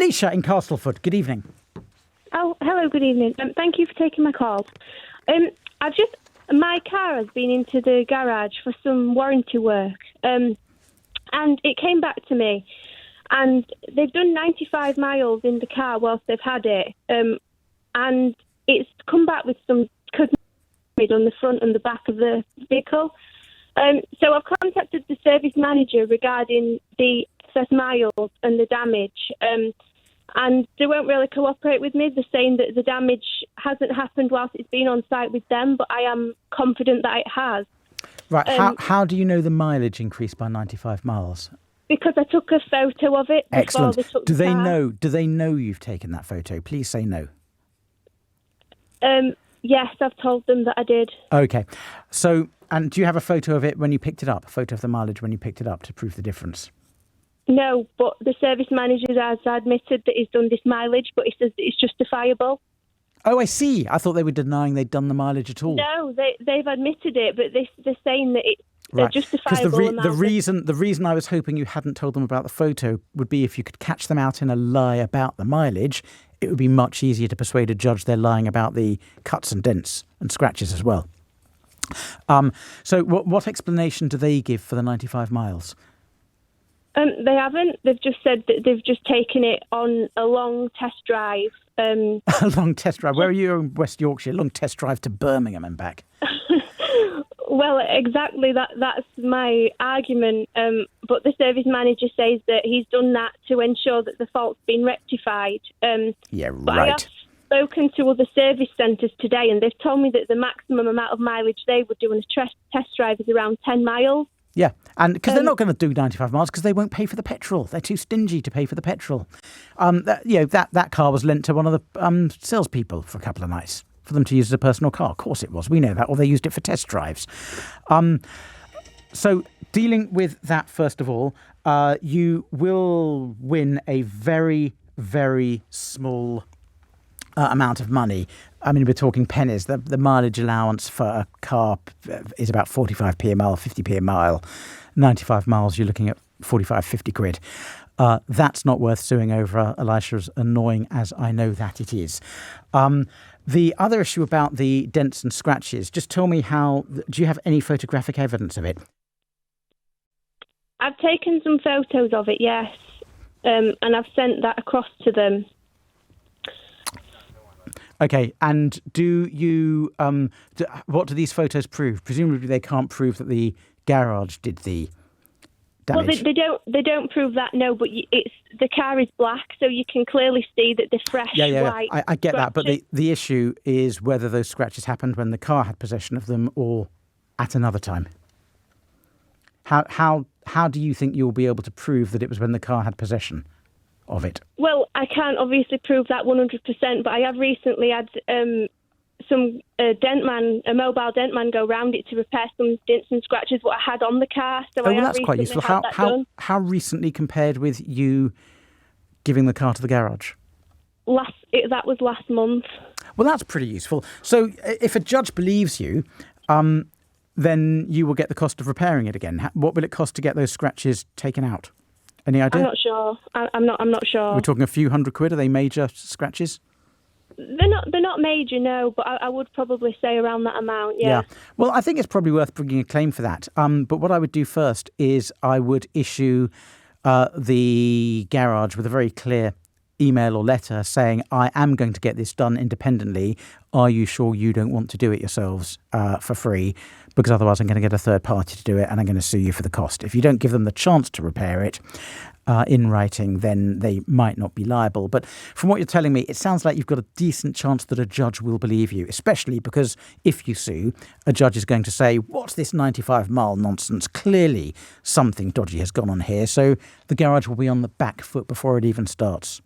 Alicia in Castleford, good evening. Oh, hello, good evening. Thank you for taking my call. My car has been into the garage for some warranty work, and it came back to me, and they've done 95 miles in the car whilst they've had it, and it's come back with some on the front and the back of the vehicle. So I've contacted the service manager regarding the excess miles and the damage, and they won't really cooperate with me. They're saying that the damage hasn't happened whilst it's been on site with them, but I am confident that it has. Right, how do you know the mileage increased by 95 miles? Because I took a photo of it before Excellent. they took Do the they car. Do they know you've taken that photo? Please say no. Yes, I've told them that I did. Okay. So, and do you have a photo of it when you picked it up? A photo of the mileage when you picked it up to prove the difference? No, but the service manager has admitted that he's done this mileage, but he says that it's justifiable. Oh, I see. I thought they were denying they'd done the mileage at all. No, they've admitted it, but they're saying that it's Right. justifiable. Because the reason I was hoping you hadn't told them about the photo would be if you could catch them out in a lie about the mileage, it would be much easier to persuade a judge they're lying about the cuts and dents and scratches as well. So what explanation do they give for the 95 miles? They haven't. They've just said that they've just taken it on a long test drive. A long test drive. Where are you in West Yorkshire? Long test drive to Birmingham and back. Well, exactly. That's my argument. But the service manager says that he's done that to ensure that the fault's been rectified. Yeah, but right. I have spoken to other service centres today, and they've told me that the maximum amount of mileage they would do on a test drive is around 10 miles. Yeah, and because they're not going to do 95 miles because they won't pay for the petrol. They're too stingy to pay for the petrol. That car was lent to one of the salespeople for a couple of nights for them to use as a personal car. Of course it was. We know that. Or they used it for test drives. So dealing with that, first of all, you will win a very, very small amount of money. I mean, we're talking pennies. The mileage allowance for a car is about 45p a mile, 50p a mile. 95 miles, you're looking at 45, 50 quid. That's not worth suing over, Alicia, as annoying as I know that it is. The other issue about the dents and scratches, just tell me do you have any photographic evidence of it? I've taken some photos of it, yes, and I've sent that across to them. Okay, and do you? What do these photos prove? Presumably, they can't prove that the garage did the damage. Well, they don't prove that. No, but the car is black, so you can clearly see that they're fresh. White. I get that, but the issue is whether those scratches happened when the car had possession of them or at another time. How do you think you'll be able to prove that it was when the car had possession of it? Well, I can't obviously prove that 100%, but I have recently had a mobile dent man go round it to repair some dents and scratches what I had on the car. So that's quite useful. How recently compared with you giving the car to the garage? That was last month. Well, that's pretty useful. So if a judge believes you, then you will get the cost of repairing it again. What will it cost to get those scratches taken out? Any idea? I'm not sure. I'm not sure. We're talking a few hundred quid. Are they major scratches? They're not major, no, but I would probably say around that amount, yeah. Well, I think it's probably worth bringing a claim for that. But what I would do first is I would issue the garage with a very clear email or letter saying, I am going to get this done independently. Are you sure you don't want to do it yourselves for free? Because otherwise I'm going to get a third party to do it and I'm going to sue you for the cost. If you don't give them the chance to repair it in writing, then they might not be liable. But from what you're telling me, it sounds like you've got a decent chance that a judge will believe you, especially because if you sue, a judge is going to say, what's this 95-mile nonsense? Clearly something dodgy has gone on here. So the garage will be on the back foot before it even starts.